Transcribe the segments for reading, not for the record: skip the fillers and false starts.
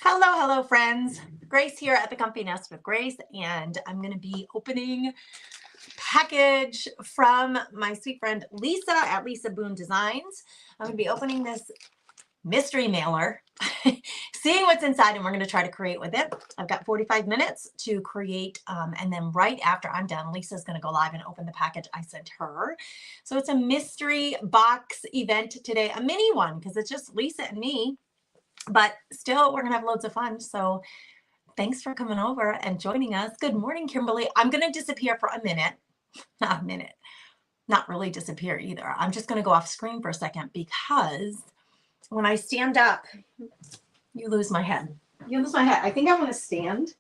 Hello, hello, friends. Grace here at the Comfy Nest with Grace, and I'm going to be opening package from my sweet friend Leesa at Leesa Boone Designs. I'm going to be opening this mystery mailer, seeing what's inside, and we're going to try to create with it. I've got 45 minutes to create, and then right after I'm done, Lisa's going to go live and open the package I sent her. So it's a mystery box event today, a mini one, because it's just Leesa and me. But still, we're gonna have loads of fun. So thanks for coming over and joining us. Good morning, Kimberly. I'm gonna disappear for a minute. Not a minute. Not really disappear either. I'm just gonna go off screen for a second because when I stand up, you lose my head. You lose my head. I think I want to stand.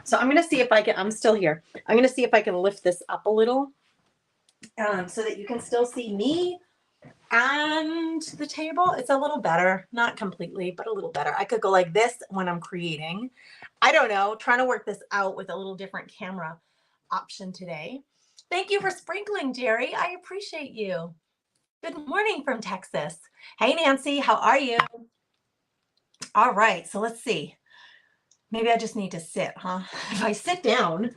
So I'm gonna see if I can. I'm still here. I'm gonna see if I can lift this up a little so that you can still see me and the table. It's a little better, not completely, but a little better. I could go like this when I'm creating. I don't know, trying to work this out with a little different camera option today. Thank you for sprinkling, Jerry. I appreciate you. Good morning from Texas. Hey, Nancy, how are you? All right, so let's see. Maybe I just need to sit, huh? If I sit down,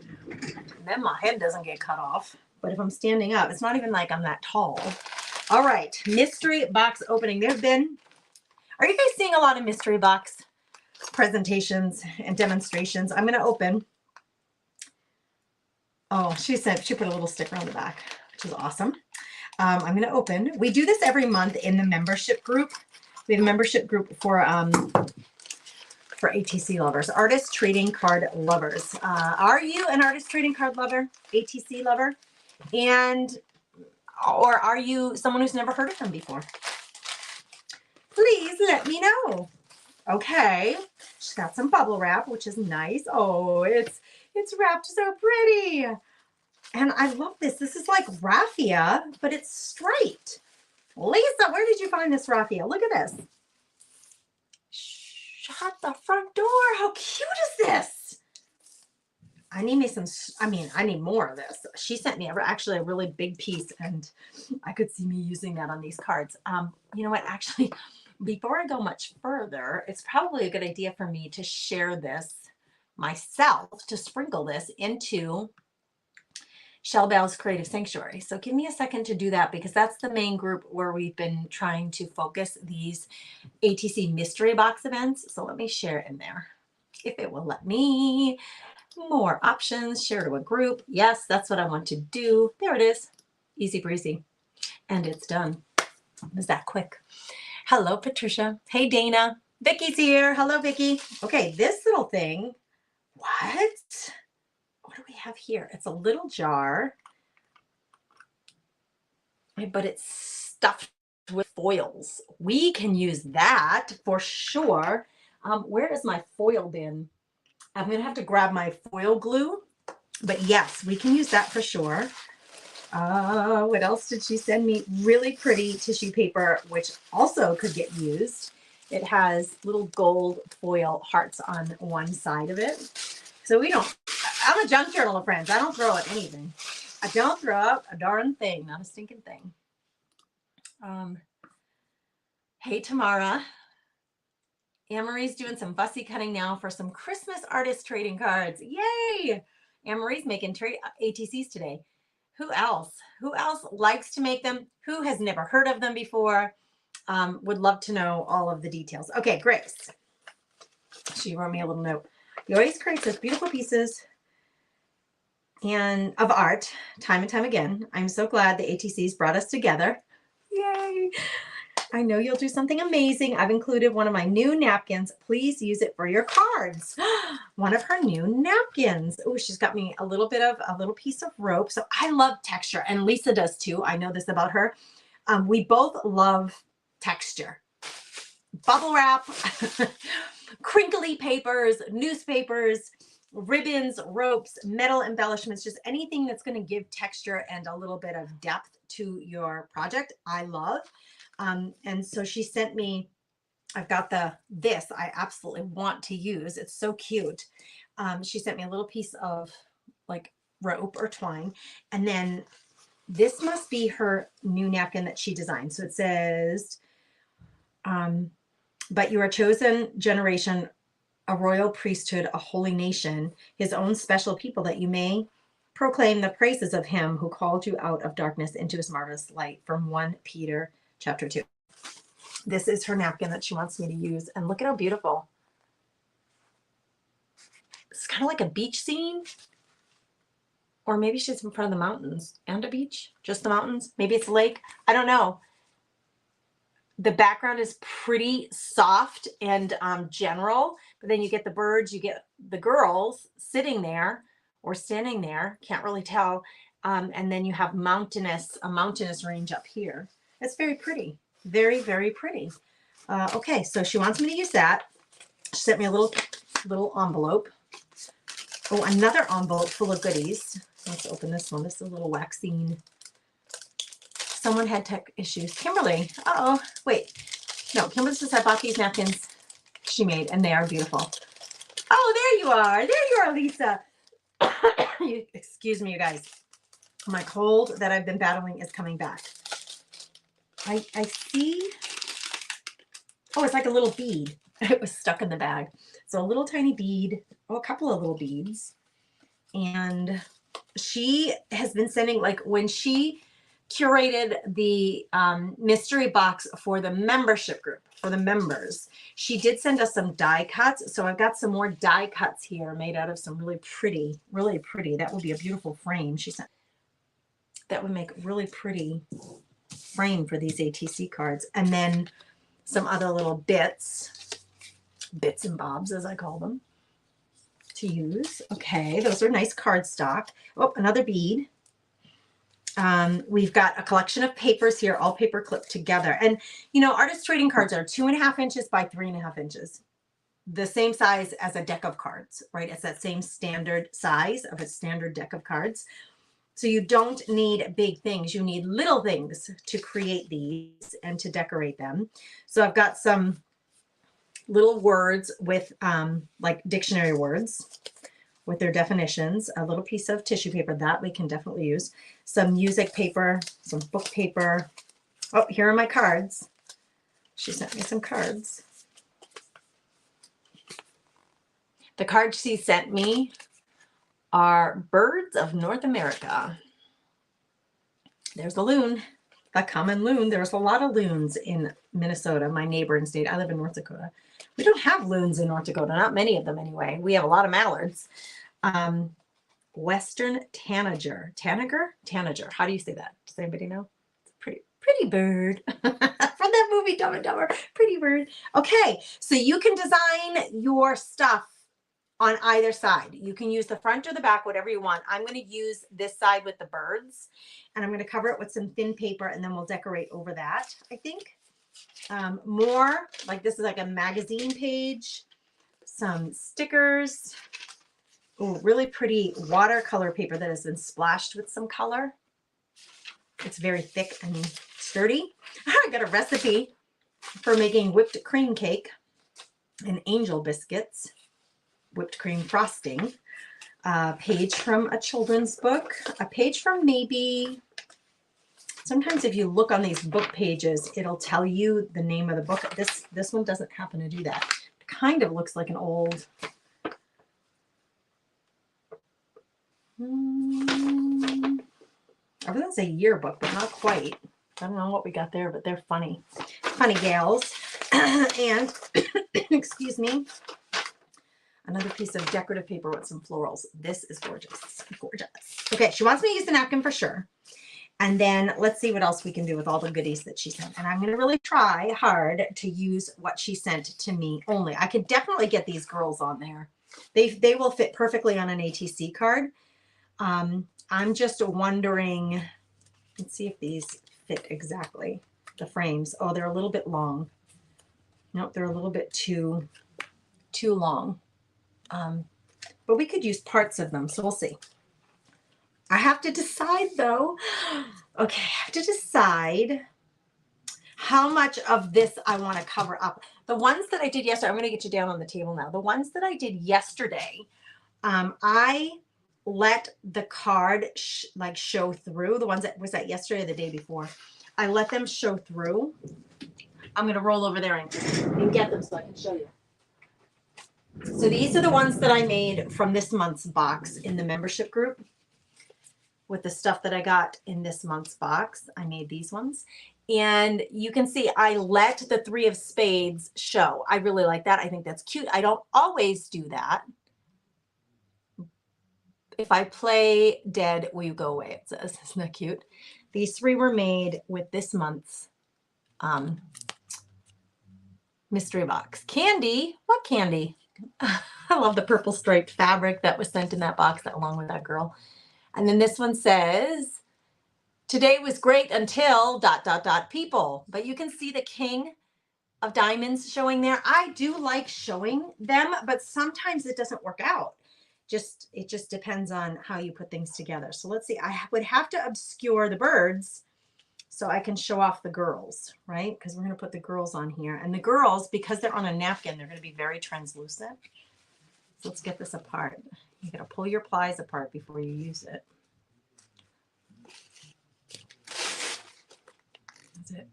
then my head doesn't get cut off. But if I'm standing up, it's not even like I'm that tall. All right, mystery box opening. Are you guys seeing a lot of mystery box presentations and demonstrations? I'm going to open. Oh, she said she put a little sticker on the back, which is awesome. I'm going to open. We do this every month in the membership group. We have a membership group for ATC lovers, artist trading card lovers. Are you an artist trading card lover, ATC lover? Or are you someone who's never heard of them before? Please let me know. Okay, she's got some bubble wrap, which is nice. Oh, it's wrapped so pretty. And I love this. This is like raffia, but it's striped. Lisa, where did you find this raffia? Look at this. Shut the front door. How cute is this? I need me some, I need more of this. She sent me actually a really big piece, and I could see me using that on these cards. You know what? Actually, before I go much further, it's probably a good idea for me to share this myself, to sprinkle this into Shell Bell's Creative Sanctuary. So give me a second to do that, because that's the main group where we've been trying to focus these ATC mystery box events. So let me share it in there, if it will let me. More options, share to a group. Yes, that's what I want to do. There it is. Easy breezy. And it's done. It was that quick. Hello, Patricia. Hey, Dana. Vicky's here. Hello, Vicky. Okay, this little thing. What do we have here? It's a little jar, but it's stuffed with foils. We can use that for sure. Where is my foil bin? I'm going to have to grab my foil glue, but yes, we can use that for sure. What else did she send me? Really pretty tissue paper, which also could get used. It has little gold foil hearts on one side of it. So I'm a junk journal, friends. I don't throw out anything. I don't throw out a darn thing, not a stinking thing. Hey, Tamara. Anne-Marie's doing some fussy cutting now for some Christmas artist trading cards. Yay! Anne-Marie's making ATCs today. Who else? Who else likes to make them? Who has never heard of them before? Would love to know all of the details. Okay, Grace. She wrote me a little note. You always create such beautiful pieces and of art, time and time again. I'm so glad the ATCs brought us together. Yay! I know you'll do something amazing. I've included one of my new napkins. Please use it for your cards. One of her new napkins. Oh, she's got me a little piece of rope. So I love texture, and Leesa does too. I know this about her. We both love texture. Bubble wrap, crinkly papers, newspapers, ribbons, ropes, metal embellishments, just anything that's going to give texture and a little bit of depth to your project. I love. And so she sent me, I've got this I absolutely want to use. It's so cute. She sent me a little piece of like rope or twine. And then this must be her new napkin that she designed. So it says, but you are chosen generation a royal priesthood, a holy nation, his own special people, that you may proclaim the praises of him who called you out of darkness into his marvelous light, from 1 Peter chapter 2. This is her napkin that she wants me to use. And look at how beautiful. It's kind of like a beach scene. Or maybe she's in front of the mountains and a beach. Just the mountains. Maybe it's a lake. I don't know. The background is pretty soft and general. But then you get the birds. You get the girls sitting there or standing there. Can't really tell. And then you have a mountainous range up here. It's very pretty. Very, very pretty. Okay, so she wants me to use that. She sent me a little envelope. Oh, another envelope full of goodies. Let's open this one. This is a little waxine. Someone had tech issues. Kimberly. Uh-oh. Wait. No, Kimberly says I bought these napkins she made, and they are beautiful. Oh, there you are. There you are, Leesa. Excuse me, you guys. My cold that I've been battling is coming back. I see. Oh, it's like a little bead. It was stuck in the bag. So a little tiny bead. Oh, a couple of little beads. And she has been sending, like, when she curated the mystery box for the membership group, for the members, she did send us some die cuts. So I've got some more die cuts here made out of some really pretty, that would be a beautiful frame. She sent, that would make really pretty frame for these ATC cards. And then some other little bits and bobs, as I call them, to use. Okay, those are nice cardstock. Oh, another bead. We've got a collection of papers here, all paper clipped together. And, you know, artist trading cards are 2.5 inches by 3.5 inches. The same size as a deck of cards, right? It's that same standard size of a standard deck of cards. So you don't need big things. You need little things to create these and to decorate them. So I've got some little words with like dictionary words with their definitions, a little piece of tissue paper that we can definitely use, some music paper, some book paper. Oh, here are my cards. She sent me some cards. The cards she sent me are birds of North America. There's a loon, a common loon. There's a lot of loons in Minnesota, my neighboring state. I live in North Dakota. We don't have loons in North Dakota, not many of them anyway. We have a lot of mallards. Western tanager. How do you say that? Does anybody know? It's a pretty bird. From that movie, Dumb and Dumber. Pretty bird. Okay, so you can design your stuff on either side. You can use the front or the back, whatever you want. I'm going to use this side with the birds, and I'm going to cover it with some thin paper, and then we'll decorate over that, I think. More, like this is like a magazine page, some stickers. Oh, really pretty watercolor paper that has been splashed with some color. It's very thick and sturdy. I got a recipe for making whipped cream cake and angel biscuits, whipped cream frosting. A page from a children's book, a page from maybe, sometimes if you look on these book pages, it'll tell you the name of the book. This one doesn't happen to do that. It kind of looks like an old, I was gonna say yearbook, but not quite. I don't know what we got there, but they're funny. Funny gals. And, excuse me, another piece of decorative paper with some florals. This is gorgeous. Gorgeous. Okay, she wants me to use the napkin for sure. And then let's see what else we can do with all the goodies that she sent. And I'm going to really try hard to use what she sent to me only. I could definitely get these girls on there. They will fit perfectly on an ATC card. I'm just wondering, let's see if these fit exactly. The frames. Oh, they're a little bit long. Nope, they're a little bit too long. But we could use parts of them, so we'll see. I have to decide though. Okay, I have to decide how much of this I want to cover up. The ones that I did yesterday, I'm going to get you down on the table now. The ones that I did yesterday, I let the card show through. The ones that was that yesterday or the day before, I let them show through. I'm going to roll over there and get them so I can show you. So these are the ones that I made from this month's box in the membership group. With the stuff that I got in this month's box, I made these ones. And you can see I let the 3 of spades show. I really like that. I think that's cute. I don't always do that. If I play dead, will you go away? It says, isn't that cute? These 3 were made with this month's mystery box. Candy, what candy? I love the purple striped fabric that was sent in that box along with that girl. And then this one says, today was great until ... people. But you can see the king of diamonds showing there. I do like showing them, but sometimes it doesn't work out. It just depends on how you put things together. So let's see, I would have to obscure the birds so I can show off the girls, right? Because we're going to put the girls on here. And the girls, because they're on a napkin, they're going to be very translucent. So let's get this apart. You got to pull your plies apart before you use it. That's it.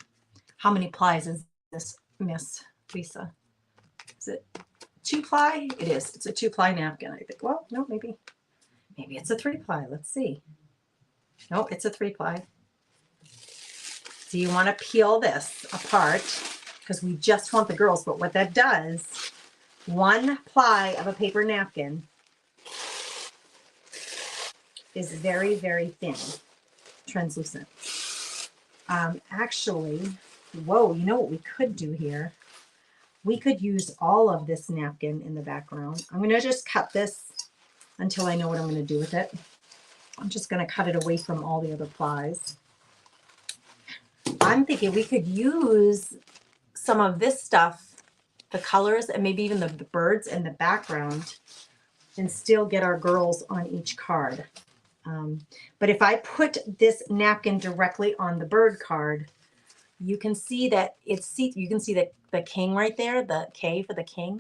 How many plies is this, Miss Leesa? Is it 2-ply? It is. It's a 2-ply napkin, I think. Well, no, maybe it's a 3-ply. Let's see. No, it's a 3-ply. So you want to peel this apart because we just want the girls. But what that does, 1 ply of a paper napkin is very, very thin, translucent. Actually, whoa, you know what we could do here? We could use all of this napkin in the background. I'm going to just cut this until I know what I'm going to do with it. I'm just going to cut it away from all the other plies. I'm thinking we could use some of this stuff, the colors, and maybe even the birds in the background, and still get our girls on each card. But if I put this napkin directly on the bird card, you can see that it's see-through. You can see the king right there, the K for the king.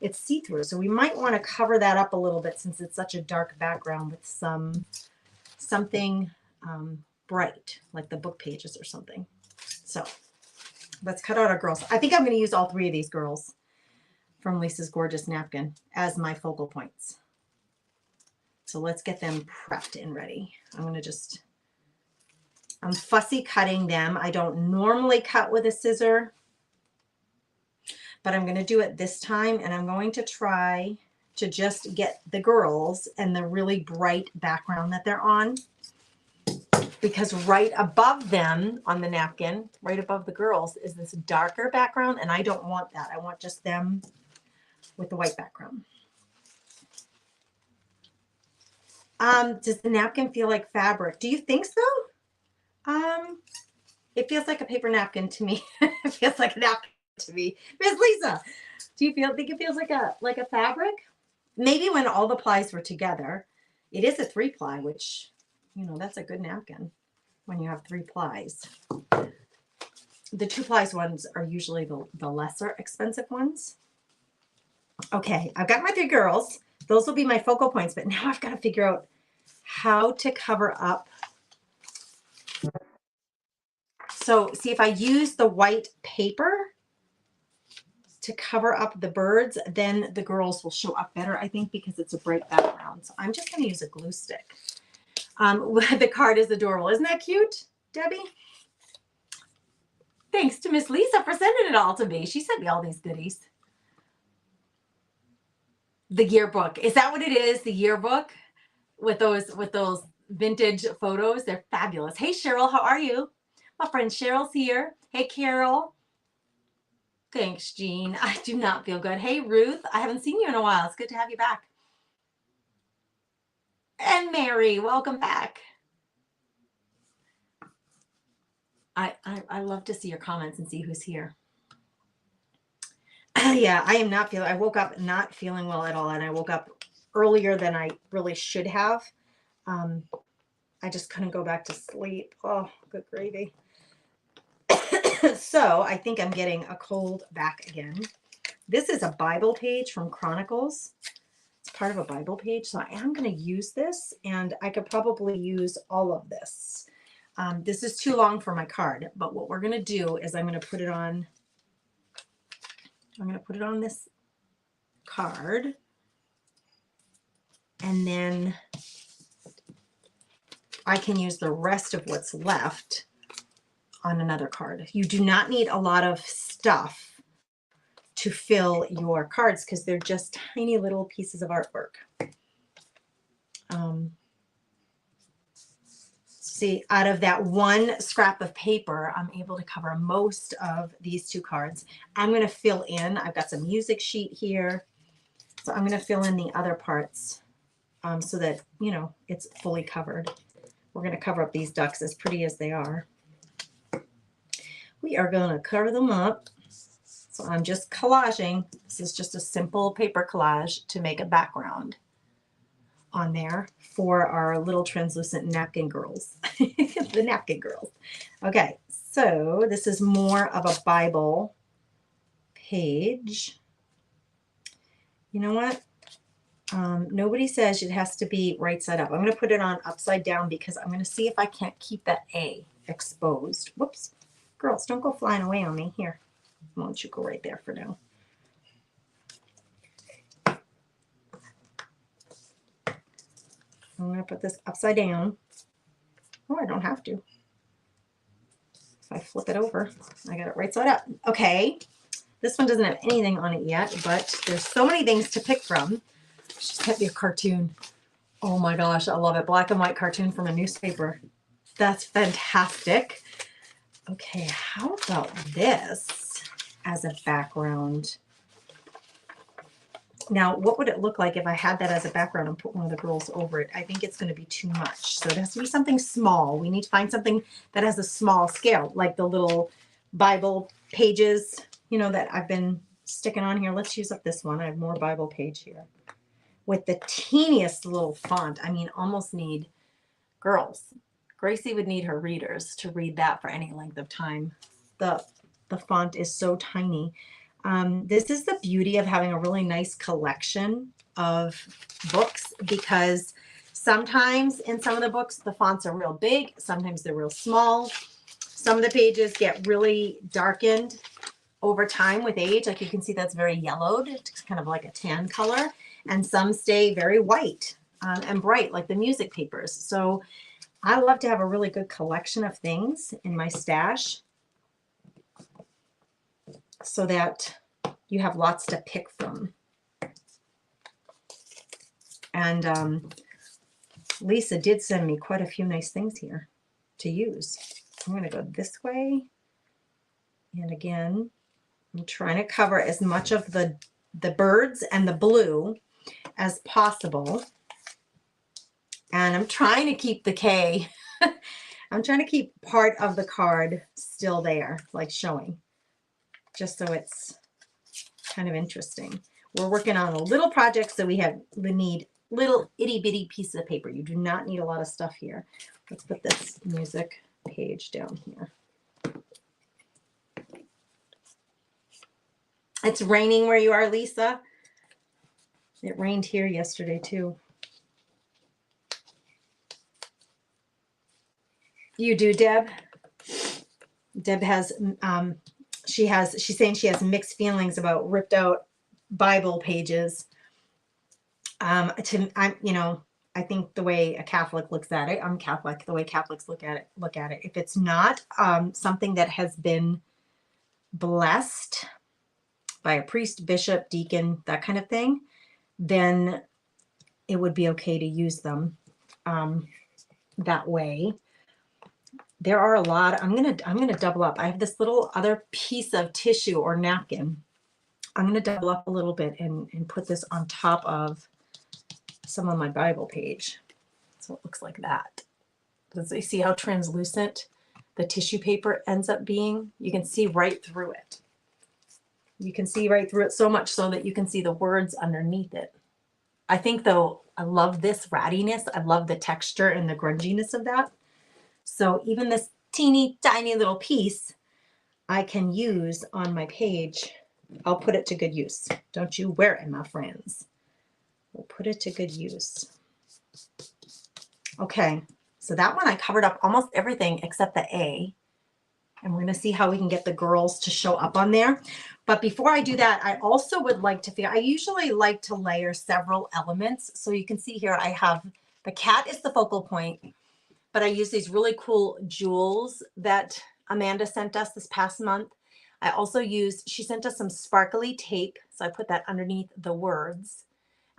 It's see-through. So we might want to cover that up a little bit since it's such a dark background with something bright, like the book pages or something. So let's cut out our girls. I think I'm going to use all 3 of these girls from Lisa's gorgeous napkin as my focal points. So let's get them prepped and ready. I'm fussy cutting them. I don't normally cut with a scissor, but I'm going to do it this time, and I'm going to try to just get the girls and the really bright background that they're on, because right above them on the napkin, right above the girls, is this darker background, and I don't want that. I want just them with the white background. Does the napkin feel like fabric? Do you think so? It feels like a paper napkin to me. It feels like a napkin to me. Miss Leesa, do you think it feels like a fabric? Maybe when all the plies were together. It is a 3-ply, which, you know, that's a good napkin when you have 3 plies. The 2-plies ones are usually the lesser expensive ones. Okay, I've got my 3 girls. Those will be my focal points, but now I've got to figure out how to cover up. So see, if I use the white paper to cover up the birds, then the girls will show up better, I think, because it's a bright background. So I'm just going to use a glue stick. The card is adorable. Isn't that cute, Debbie? Thanks to Miss Leesa for sending it all to me. She sent me all these goodies. The yearbook. Is that what it is? The yearbook with those vintage photos. They're fabulous. Hey, Cheryl, how are you? My friend Cheryl's here. Hey, Carol. Thanks, Jean. I do not feel good. Hey, Ruth. I haven't seen you in a while. It's good to have you back. And Mary, welcome back. I love to see your comments and see who's here. Yeah, I am not feeling, I woke up not feeling well at all, and I woke up earlier than I really should have. I just couldn't go back to sleep. Oh, good gravy. So I think I'm getting a cold back again. This is a Bible page from Chronicles. It's part of a Bible page, so I am going to use this, and I could probably use all of this. This is too long for my card, but what we're going to do is I'm going to put it on this card. And then I can use the rest of what's left on another card. You do not need a lot of stuff to fill your cards because they're just tiny little pieces of artwork. See, out of that one scrap of paper, I'm able to cover most of these two cards. I'm going to fill in. I've got some music sheet here. So I'm going to fill in the other parts so that, you know, it's fully covered. We're going to cover up these ducks as pretty as they are. We are going to cover them up. So I'm just collaging. This is just a simple paper collage to make a background on there for our little translucent napkin girls. The napkin girls. Okay, so this is more of a Bible page. You know what? Nobody says it has to be right side up. I'm going to put it on upside down because I'm going to see if I can't keep that A exposed. Whoops. Girls, don't go flying away on me. Here. Why don't you go right there for now? I'm going to put this upside down. Oh, I don't have to. If I flip it over, I got it right side up. Okay. This one doesn't have anything on it yet, but there's so many things to pick from. Just sent me a cartoon. Oh my gosh, I love it. Black and white cartoon from a newspaper. That's fantastic. Okay, how about this as a background? Now, what would it look like if I had that as a background and put one of the girls over it? I think it's going to be too much. So it has to be something small. We need to find something that has a small scale, like the little Bible pages, you know, that I've been sticking on here. Let's use up this one. I have more Bible page here with the teeniest little font. I mean, almost need girls. Gracie would need her readers to read that for any length of time. The font is so tiny. This is the beauty of having a really nice collection of books, because sometimes in some of the books, the fonts are real big. Sometimes they're real small. Some of the pages get really darkened over time with age. Like you can see that's very yellowed. It's kind of like a tan color. And some stay very white and bright, like the music papers. So I love to have a really good collection of things in my stash so that you have lots to pick from. And Leesa did send me quite a few nice things here to use. I'm going to go this way. And again, I'm trying to cover as much of the birds and the blue as possible. And I'm trying to keep the K. I'm trying to keep part of the card still there, like showing, just so it's kind of interesting. We're working on a little project, so we need little itty bitty pieces of paper. You do not need a lot of stuff here. Let's put this music page down here. It's raining where you are, Leesa. It rained here yesterday too. You do, Deb? Deb has, she's saying she has mixed feelings about ripped out Bible pages. You know, I think the way a Catholic looks at it, I'm Catholic, the way Catholics look at it. If it's not something that has been blessed by a priest, bishop, deacon, that kind of thing, then it would be okay to use them that way. There are a lot. I'm gonna double up. I have this little other piece of tissue or napkin. I'm gonna double up a little bit and put this on top of some of my Bible page. So it looks like that. Does you see how translucent the tissue paper ends up being? You can see right through it. You can see right through it, so much so that you can see the words underneath it. I think though, I love this rattiness. I love the texture and the grunginess of that. So even this teeny tiny little piece I can use on my page. I'll put it to good use. Don't you wear it, my friends. We'll put it to good use. Okay, so that one I covered up almost everything except the A. And we're going to see how we can get the girls to show up on there. But before I do that, I also would like to figure, I usually like to layer several elements. So you can see here, I have the cat is the focal point, but I use these really cool jewels that Amanda sent us this past month. I also used, she sent us some sparkly tape. So I put that underneath the words.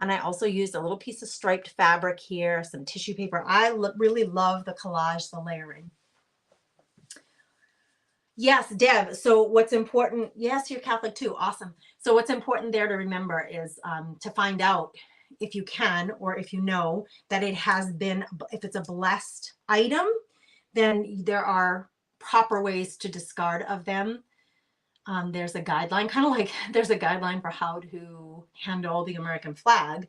And I also used a little piece of striped fabric here, some tissue paper. I really love the collage, the layering. Yes, Deb. So what's important, yes, you're Catholic too. Awesome. So what's important there to remember is to find out if you can, or if you know that it has been, if it's a blessed item, then there are proper ways to discard of them. There's a guideline, kind of like there's a guideline for how to handle the American flag.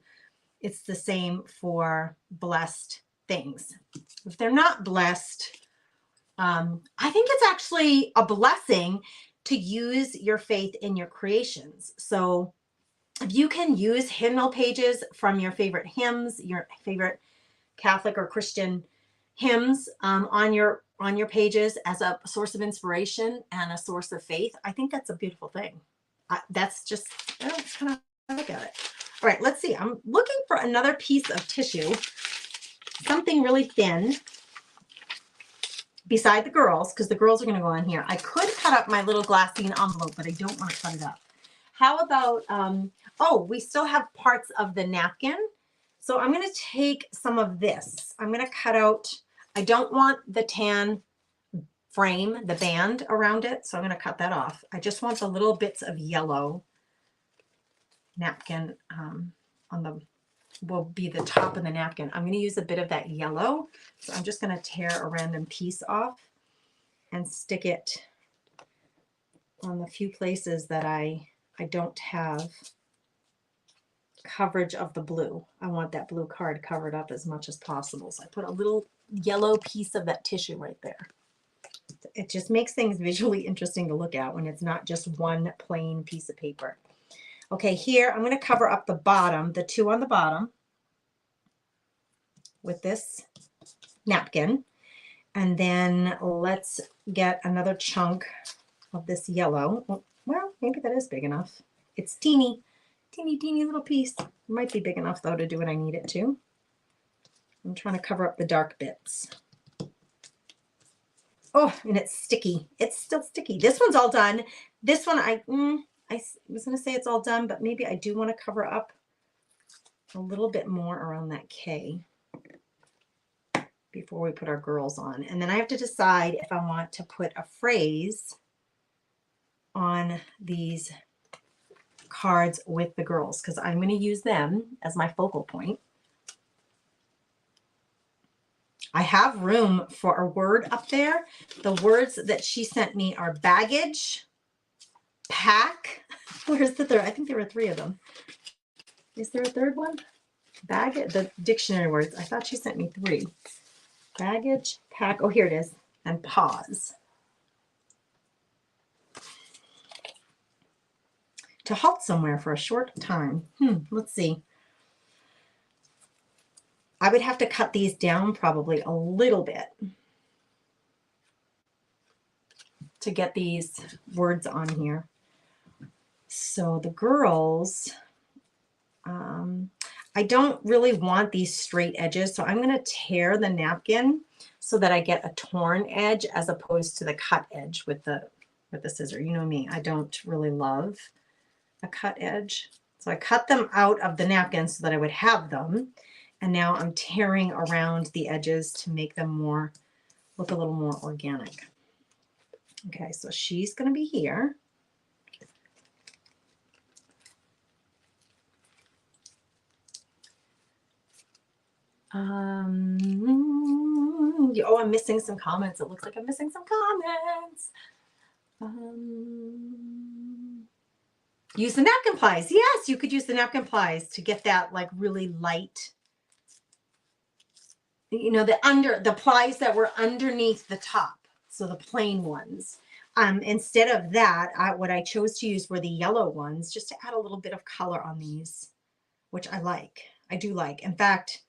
It's the same for blessed things. If they're not blessed, I think it's actually a blessing to use your faith in your creations. So if you can use hymnal pages from your favorite hymns, your favorite Catholic or Christian hymns on your pages as a source of inspiration and a source of faith, I think that's a beautiful thing. That's just, that's kind of how I look at it. All right, let's see. I'm looking for another piece of tissue, something really thin, beside the girls, because the girls are going to go on here. I could cut up my little glassine envelope, but I don't want to cut it up. How about, oh, we still have parts of the napkin. So I'm going to take some of this. I'm going to cut out, I don't want the tan frame, the band around it. So I'm going to cut that off. I just want the little bits of yellow napkin on the, will be the top of the napkin. I'm going to use a bit of that yellow. So I'm just going to tear a random piece off and stick it on the few places that I don't have coverage of the blue. I want that blue card covered up as much as possible. So I put a little yellow piece of that tissue right there. It just makes things visually interesting to look at when it's not just one plain piece of paper. Okay, here I'm going to cover up the bottom, the two on the bottom, with this napkin. And then let's get another chunk of this yellow. Well, maybe that is big enough. It's teeny little piece. It might be big enough though to do what I need it to. I'm trying to cover up the dark bits. Oh, and it's sticky. It's still sticky. This one's all done. This one, I was going to say it's all done, but maybe I do want to cover up a little bit more around that K before we put our girls on. And then I have to decide if I want to put a phrase on these cards with the girls, because I'm going to use them as my focal point. I have room for a word up there. The words that she sent me are baggage, pack. Where's the third? I think there were 3 of them. Is there a third one? Baggage, the dictionary words. I thought she sent me 3. Baggage, pack. Oh, here it is. And pause. To halt somewhere for a short time. Let's see. I would have to cut these down probably a little bit to get these words on here. So the girls, I don't really want these straight edges. So I'm going to tear the napkin so that I get a torn edge as opposed to the cut edge with the scissor. You know me, I don't really love a cut edge. So I cut them out of the napkin so that I would have them. And now I'm tearing around the edges to make them more, look a little more organic. Okay, so she's going to be here. Oh, I'm missing some comments. It looks like I'm missing some comments. Use the napkin plies. Yes, you could use the napkin plies to get that like really light, you know, the plies that were underneath the top. So the plain ones. Instead of that, what I chose to use were the yellow ones just to add a little bit of color on these, which I like. I do like. In fact,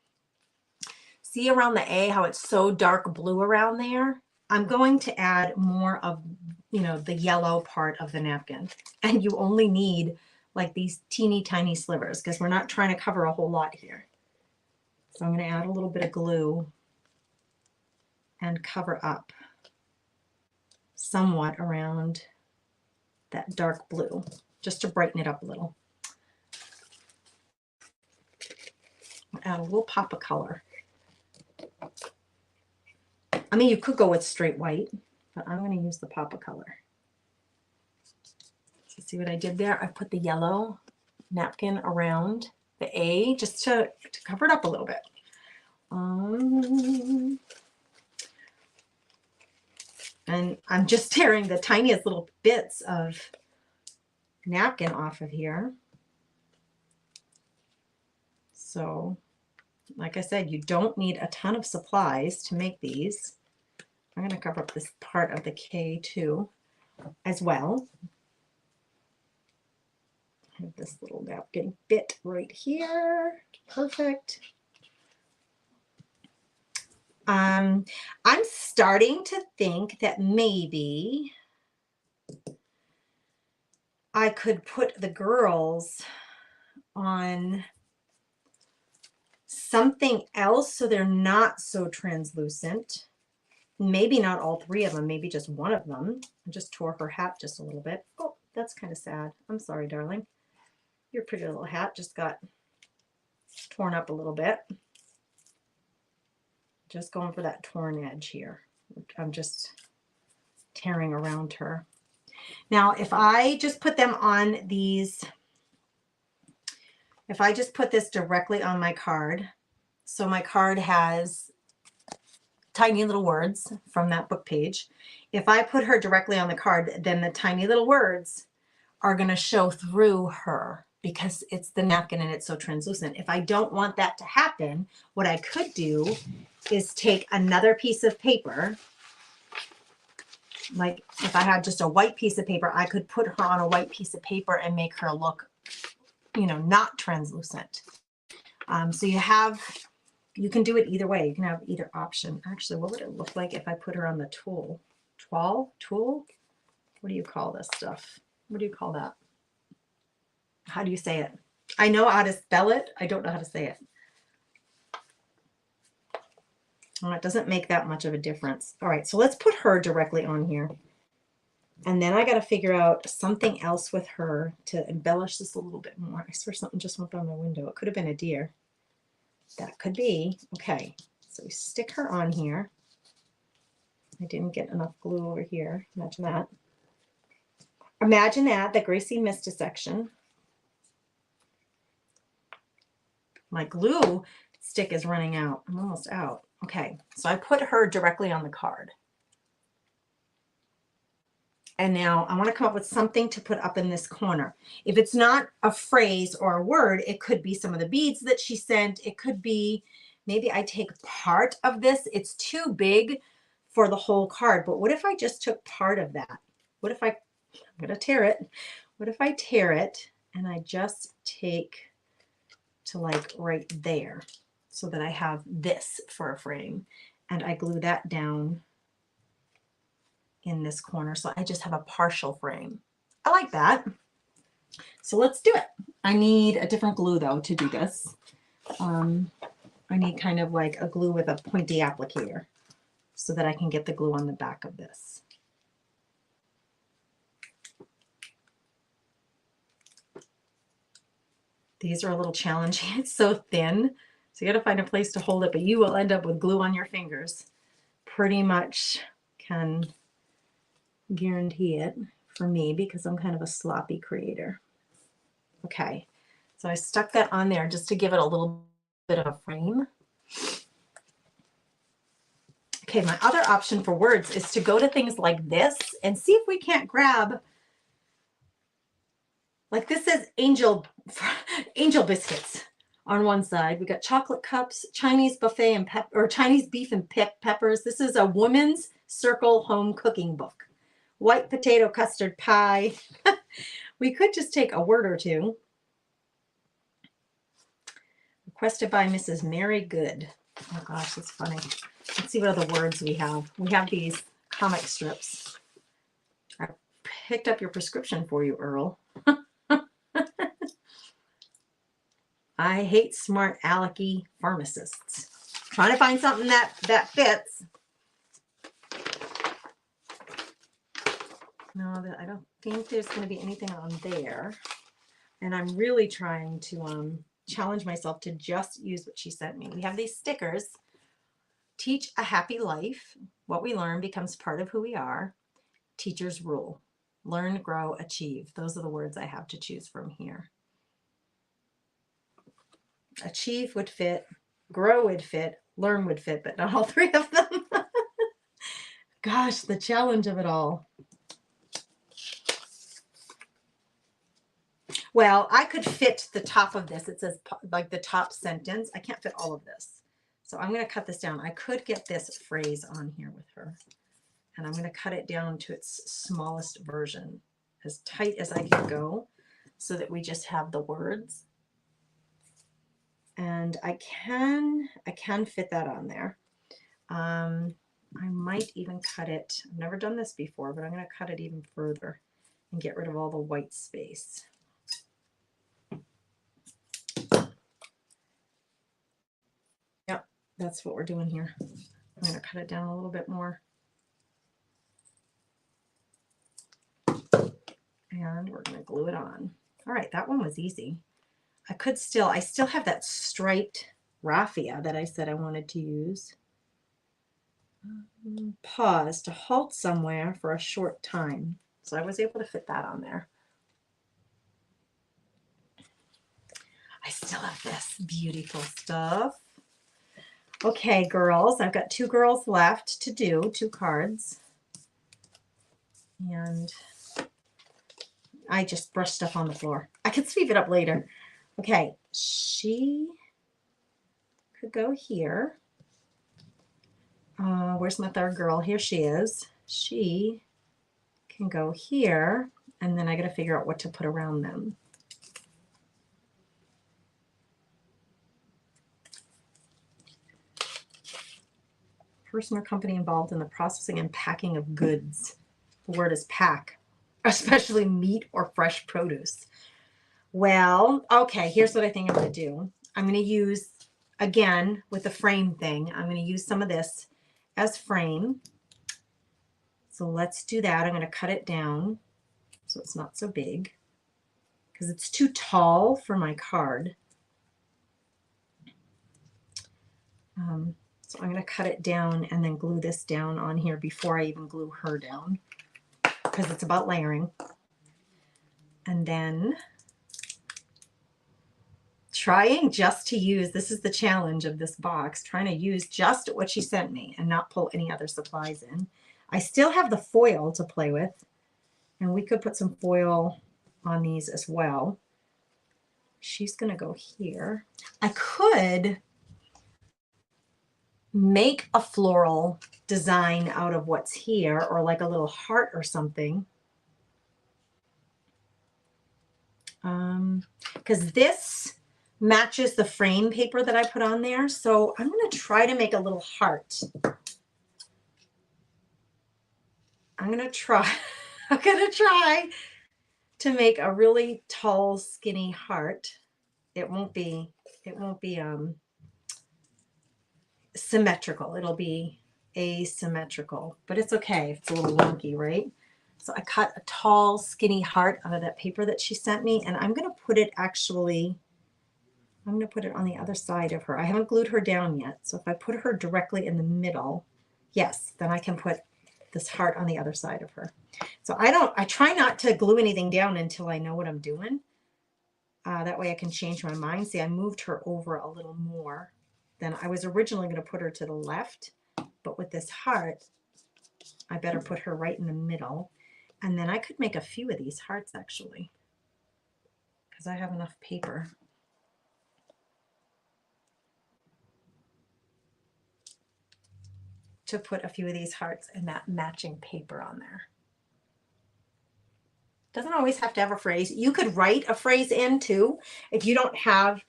see around the A how it's so dark blue around there? I'm going to add more of, you know, the yellow part of the napkin. And you only need like these teeny tiny slivers because we're not trying to cover a whole lot here. So I'm going to add a little bit of glue and cover up somewhat around that dark blue just to brighten it up a little. Add a little pop of color. I mean, you could go with straight white, but I'm going to use the pop of color. So see what I did there? I put the yellow napkin around the A just to cover it up a little bit. And I'm just tearing the tiniest little bits of napkin off of here. So, like I said, you don't need a ton of supplies to make these. I'm going to cover up this part of the K too as well. I have this little napkin bit right here. Perfect. I'm starting to think that maybe I could put the girls on something else so they're not so translucent. Maybe not all three of them, maybe just one of them. I just tore her hat just a little bit. Oh, that's kind of sad. I'm sorry, darling. Your pretty little hat just got torn up a little bit. Just going for that torn edge here. I'm just tearing around her. Now, if I just put them on these, if I just put this directly on my card, so my card has tiny little words from that book page. If I put her directly on the card, then the tiny little words are going to show through her because it's the napkin and it's so translucent. If I don't want that to happen, what I could do is take another piece of paper. Like if I had just a white piece of paper, I could put her on a white piece of paper and make her look, you know, not translucent. So you can do it either way. You can have either option. Actually, what would it look like if I put her on the tool? Tool? What do you call this stuff? What do you call that? How do you say it? I know how to spell it. I don't know how to say it. Well, it doesn't make that much of a difference. All right, so let's put her directly on here. And then I got to figure out something else with her to embellish this a little bit more. I swear something just went by my window. It could have been a deer. That could be. Okay, so we stick her on here. I didn't get enough glue over here. Imagine that. Imagine that Gracie missed a section. My glue stick is running out. I'm almost out. Okay, so I put her directly on the card. And now I want to come up with something to put up in this corner. If it's not a phrase or a word, it could be some of the beads that she sent. It could be, maybe I take part of this. It's too big for the whole card. But what if I just took part of that? What if I'm going to tear it. What if I tear it and I just take to like right there so that I have this for a frame and I glue that down in this corner. So I just have a partial frame. I like that. So let's do it. I need a different glue though to do this. I need kind of like a glue with a pointy applicator so that I can get the glue on the back of this. These are a little challenging. It's so thin. So you got to find a place to hold it, but you will end up with glue on your fingers. Pretty much can guarantee it for me because I'm kind of a sloppy creator. Okay, so I stuck that on there just to give it a little bit of a frame. Okay, my other option for words is to go to things like this and see if we can't grab, like this says angel biscuits on one side. We got chocolate cups, Chinese buffet and Chinese beef and peppers. This is a woman's circle home cooking book. White potato custard pie. We could just take a word or two. Requested by Mrs. Mary Good. Oh gosh, that's funny. Let's see what other words we have. We have these comic strips. I picked up your prescription for you, Earl. I hate smart alecky pharmacists. Trying to find something that fits. No, I don't think there's going to be anything on there. And I'm really trying to challenge myself to just use what she sent me. We have these stickers. Teach a happy life. What we learn becomes part of who we are. Teacher's rule. Learn, grow, achieve. Those are the words I have to choose from here. Achieve would fit. Grow would fit. Learn would fit, but not all three of them. Gosh, the challenge of it all. Well, I could fit the top of this. It says like the top sentence. I can't fit all of this. So I'm going to cut this down. I could get this phrase on here with her. And I'm going to cut it down to its smallest version, as tight as I can go, so that we just have the words. And I can fit that on there. I might even cut it. I've never done this before, but I'm going to cut it even further and get rid of all the white space. Yep, that's what we're doing here. I'm going to cut it down a little bit more. And we're going to glue it on. All right, that one was easy. I still have that striped raffia that I said I wanted to use. Pause to halt somewhere for a short time. So I was able to fit that on there. I still have this beautiful stuff. Okay, girls, I've got 2 girls left to do, 2 cards. And I just brushed stuff on the floor. I could sweep it up later. Okay, she could go here. Where's my third girl? Here she is. She can go here, and then I got to figure out what to put around them. Person or company involved in the processing and packing of goods. The word is pack, especially meat or fresh produce. Well, okay, here's what I think I'm going to do. I'm going to use, again, with the frame thing, I'm going to use some of this as frame. So let's do that. I'm going to cut it down so it's not so big because it's too tall for my card. So I'm going to cut it down and then glue this down on here before I even glue her down because it's about layering. And then trying just to use, this is the challenge of this box, trying to use just what she sent me and not pull any other supplies in. I still have the foil to play with, and we could put some foil on these as well. She's going to go here. I could make a floral design out of what's here, or like a little heart or something. Because this matches the frame paper that I put on there. So I'm going to try to make a little heart. I'm going to try to make a really tall, skinny heart. It won't be symmetrical. It'll be asymmetrical, but it's okay. It's a little wonky, right? So I cut a tall, skinny heart out of that paper that she sent me, and I'm going to put it on the other side of her. I haven't glued her down yet. So if I put her directly in the middle, yes, then I can put this heart on the other side of her. So I try not to glue anything down until I know what I'm doing. That way I can change my mind. See, I moved her over a little more than I was originally going to put her to the left, but with this heart, I better put her right in the middle. And then I could make a few of these hearts actually, because I have enough paper. To put a few of these hearts and that matching paper on there. Doesn't always have to have a phrase. You could write a phrase in too. If you don't have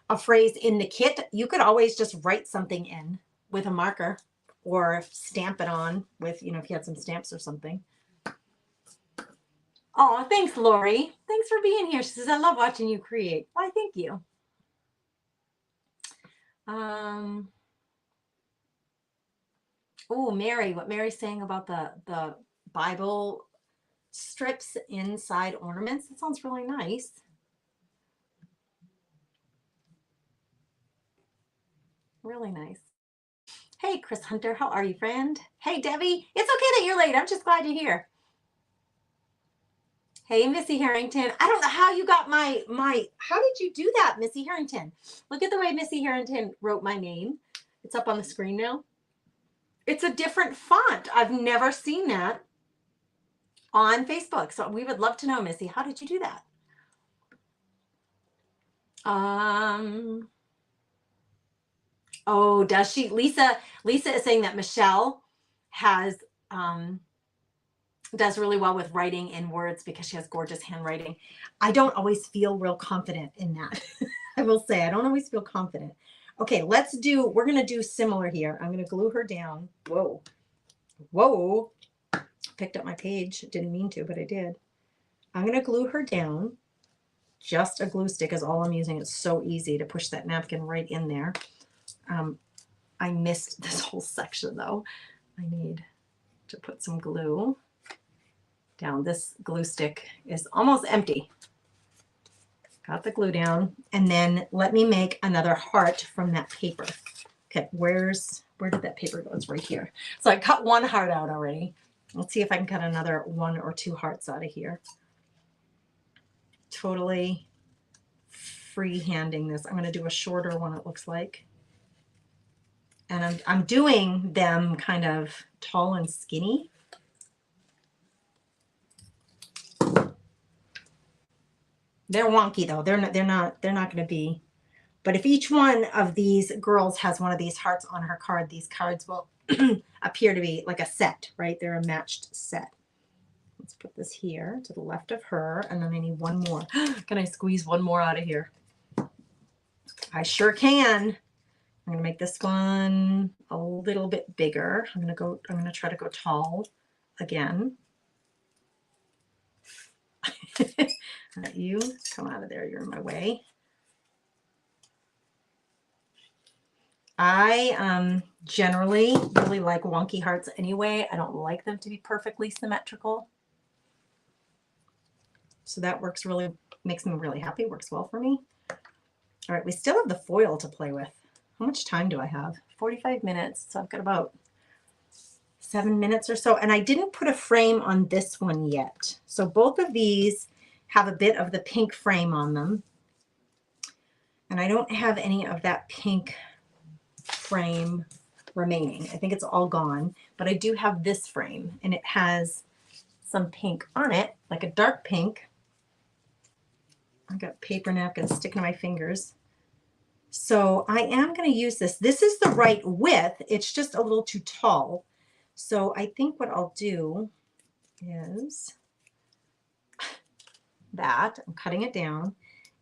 a phrase in the kit, you could always just write something in with a marker. or stamp it on with, you know, if you had some stamps or something. Oh, thanks, Lori. Thanks for being here. She says, I love watching you create. Why, thank you. Oh, Mary, what Mary's saying about the Bible strips inside ornaments. That sounds really nice. Really nice. Hey, Chris Hunter, how are you, friend? Hey, Debbie. It's okay that you're late. I'm just glad you're here. Hey, Missy Harrington. I don't know how you got my, how did you do that, Missy Harrington? Look at the way Missy Harrington wrote my name. It's up on the screen now. It's a different font. I've never seen that on Facebook. So we would love to know, Missy, how did you do that? Oh, does she? Leesa is saying that Michelle has, does really well with writing in words because she has gorgeous handwriting. I don't always feel real confident in that. I will say, I don't always feel confident. Okay, we're going to do similar here. I'm going to glue her down. Whoa. Whoa. Picked up my page. Didn't mean to, but I did. I'm going to glue her down. Just a glue stick is all I'm using. It's so easy to push that napkin right in there. I missed this whole section though. I need to put some glue down. This glue stick is almost empty. Got the glue down, and then let me make another heart from that paper. Okay, where did that paper go? It's right here. So I cut one heart out already. Let's see if I can cut another 1 or 2 hearts out of here. Totally freehanding this. I'm going to do a shorter one, it looks like. And I'm doing them kind of tall and skinny. They're wonky though. They're not going to be. But if each one of these girls has one of these hearts on her card, these cards will appear to be like a set, right? They're a matched set. Let's put this here to the left of her, and then I need one more. Can I squeeze one more out of here? I sure can. I'm going to make this one a little bit bigger. I'm going to try to go tall again. You come out of there. You're in my way. I generally really like wonky hearts anyway. I don't like them to be perfectly symmetrical. So that works really, makes me really happy. Works well for me. All right, we still have the foil to play with. How much time do I have? 45 minutes. So I've got about 7 minutes or so. And I didn't put a frame on this one yet. So both of these have a bit of the pink frame on them. And I don't have any of that pink frame remaining. I think it's all gone. But I do have this frame. And it has some pink on it, like a dark pink. I got paper napkins sticking to my fingers. So I am going to use this. This is the right width. It's just a little too tall. So I think what I'll do is that I'm cutting it down,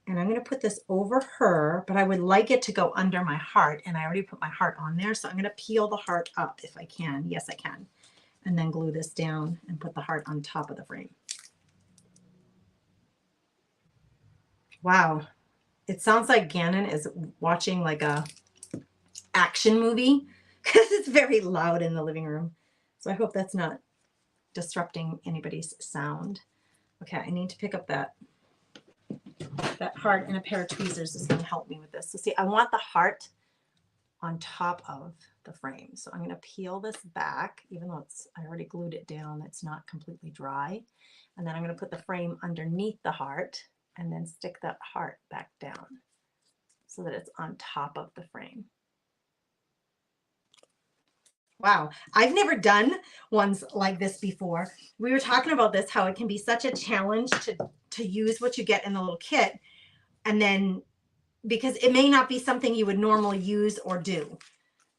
and I'm going to put this over her, but I would like it to go under my heart, and I already put my heart on there. So I'm going to peel the heart up if I can. Yes, I can. And then glue this down and put the heart on top of the frame. Wow. It sounds like Gannon is watching like a action movie because it's very loud in the living room. So I hope that's not disrupting anybody's sound. Okay, I need to pick up that heart, and a pair of tweezers is going to help me with this. So see, I want the heart on top of the frame. So I'm going to peel this back, even though I already glued it down. It's not completely dry. And then I'm going to put the frame underneath the heart and then stick that heart back down so that it's on top of the frame. Wow, I've never done ones like this before. We were talking about this, how it can be such a challenge to use what you get in the little kit, and then because it may not be something you would normally use or do,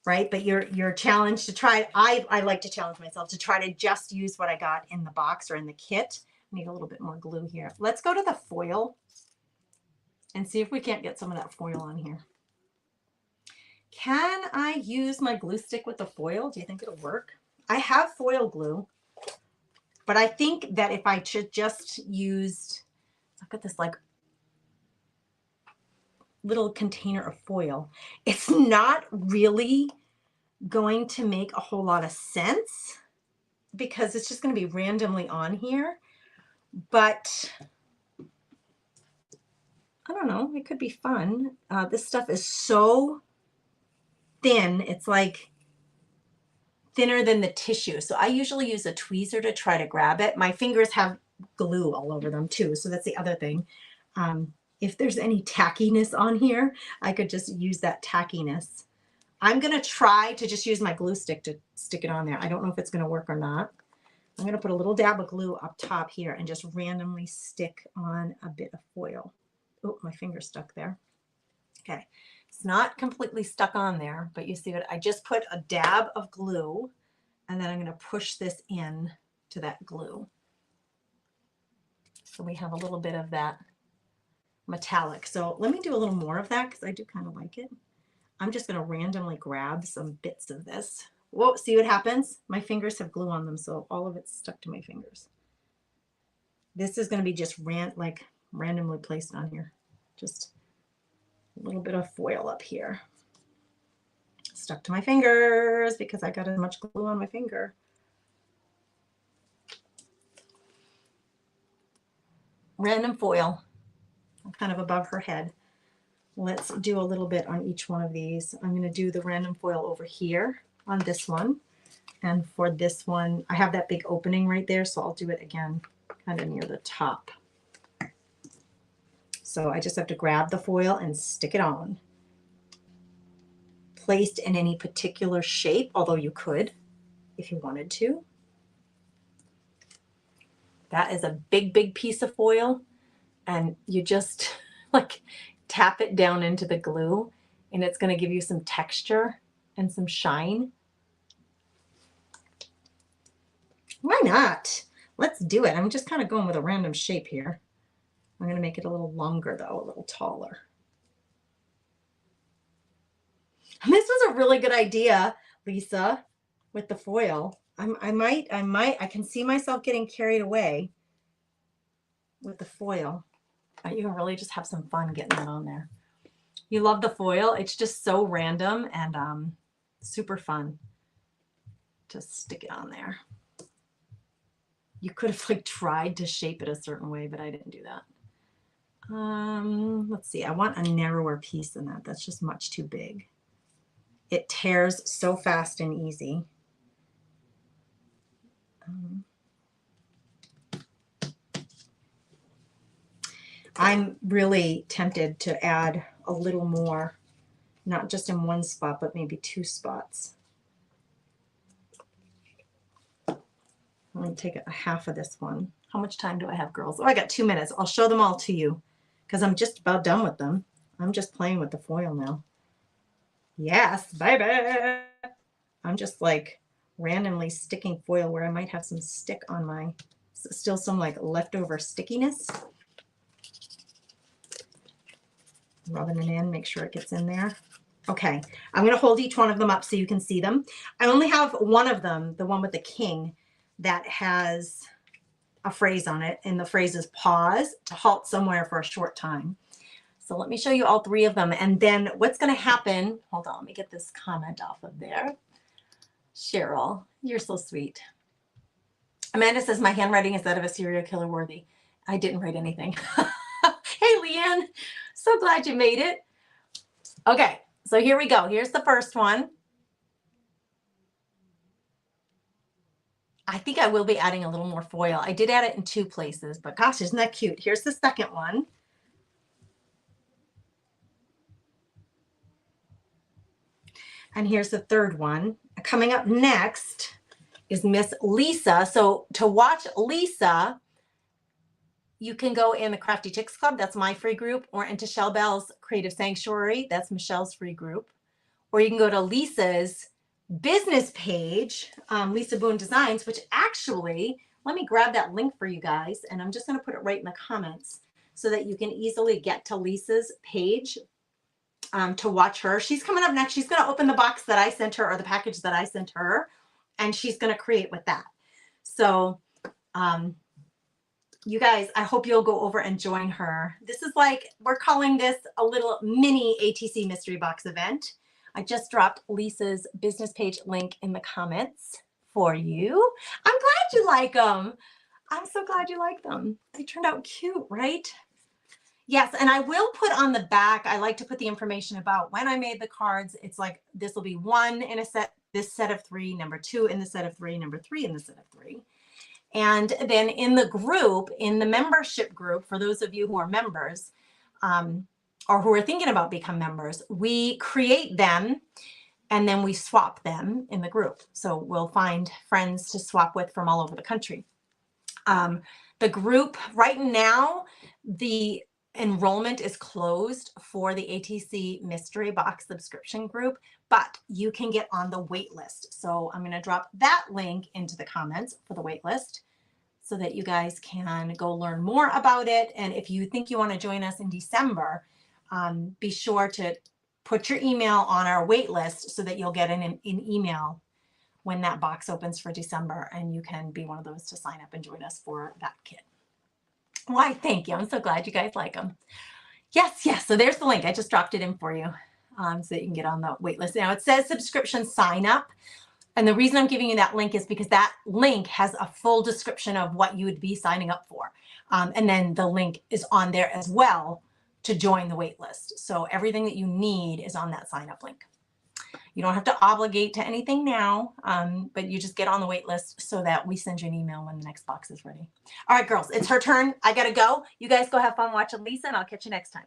right? But you're challenged to try. I like to challenge myself to try to just use what I got in the box or in the kit. I need a little bit more glue here. Let's go to the foil and see if we can't get some of that foil on here. Can I use my glue stick with the foil? Do you think it'll work? I have foil glue, but I think that if I should just used, I've got this like little container of foil, it's not really going to make a whole lot of sense because it's just going to be randomly on here. But I don't know, it could be fun. This stuff is so thin, it's like thinner than the tissue. So I usually use a tweezer to try to grab it. My fingers have glue all over them too, so that's the other thing. If there's any tackiness on here, I could just use that tackiness. I'm gonna try to just use my glue stick to stick it on there. I don't know if it's gonna work or not. I'm gonna put a little dab of glue up top here and just randomly stick on a bit of foil. Oh, my finger's stuck there. Okay, it's not completely stuck on there, but you see what I just put a dab of glue and then I'm gonna push this in to that glue. So we have a little bit of that metallic. So let me do a little more of that because I do kind of like it. I'm just going to randomly grab some bits of this. Whoa, see what happens? My fingers have glue on them, so all of it's stuck to my fingers. This is going to be just randomly placed on here. Just a little bit of foil up here. Stuck to my fingers because I got as much glue on my finger. Random foil, kind of above her head. Let's do a little bit on each one of these. I'm going to do the random foil over here on this one. And for this one, I have that big opening right there, so I'll do it again kind of near the top. So I just have to grab the foil and stick it on. Placed in any particular shape, although you could if you wanted to. That is a big, big piece of foil, and you just like tap it down into the glue and it's going to give you some texture and some shine. Why not? Let's do it. I'm just kind of going with a random shape here. I'm going to make it a little longer though, a little taller. And this was a really good idea, Leesa, with the foil. I can see myself getting carried away with the foil. You can really just have some fun getting that on there. You love the foil. It's just so random and super fun to stick it on there. You could have like tried to shape it a certain way, but I didn't do that. Let's see. I want a narrower piece than that. That's just much too big. It tears so fast and easy. I'm really tempted to add a little more, not just in one spot, but maybe two spots. I'm going to take a half of this one. How much time do I have, girls? Oh, I got 2 minutes. I'll show them all to you because I'm just about done with them. I'm just playing with the foil now. Yes, baby. I'm just like randomly sticking foil where I might have some stick on my, still some like leftover stickiness. Rubbing it in, make sure it gets in there. Okay, I'm going to hold each one of them up so you can see them. I only have one of them, the one with the king, that has a phrase on it, and the phrase is pause to halt somewhere for a short time. So let me show you all three of them, and then what's going to happen, hold on, let me get this comment off of there. Cheryl, you're so sweet. Amanda says, my handwriting is that of a serial killer worthy. I didn't write anything. Hey, Leanne, so glad you made it. Okay, so here we go. Here's the first one. I think I will be adding a little more foil. I did add it in 2 places, but gosh, isn't that cute? Here's the second one. And here's the third one. Coming up next is Miss Leesa. So to watch Leesa, you can go in the Crafty Chicks Club, that's my free group, or into Shell Bell's Creative Sanctuary, that's Michelle's free group. Or you can go to Leesa's business page, Leesa Boone Designs, which actually, let me grab that link for you guys, and I'm just going to put it right in the comments so that you can easily get to Leesa's page. to watch her. She's coming up next. She's going to open the box that I sent her, or the package that I sent her, and she's going to create with that. So you guys, I hope you'll go over and join her. This is like, we're calling this a little mini ATC mystery box event. I just dropped Lisa's business page link in the comments for you. I'm glad you like them. I'm so glad you like them. They turned out cute, right? Yes, and I will put on the back, I like to put the information about when I made the cards. It's like, this will be 1 in a set, this set of 3, number 2 in the set of 3, number 3 in the set of 3. And then in the group, in the membership group, for those of you who are members, or who are thinking about becoming members, we create them and then we swap them in the group. So we'll find friends to swap with from all over the country. The group right now, the enrollment is closed for the ATC mystery box subscription group, but you can get on the wait list. So I'm going to drop that link into the comments for the wait list so that you guys can go learn more about it. And if you think you want to join us in December, be sure to put your email on our wait list so that you'll get an email when that box opens for December, and you can be one of those to sign up and join us for that kit. Why, thank you. I'm so glad you guys like them. Yes, yes. So there's the link. I just dropped it in for you so that you can get on the wait list. Now it says subscription sign up. And the reason I'm giving you that link is because that link has a full description of what you would be signing up for. And then the link is on there as well to join the wait list. So everything that you need is on that sign up link. You don't have to obligate to anything now, but you just get on the wait list so that we send you an email when the next box is ready. All right, girls, it's her turn. I got to go. You guys go have fun watching Leesa, and I'll catch you next time.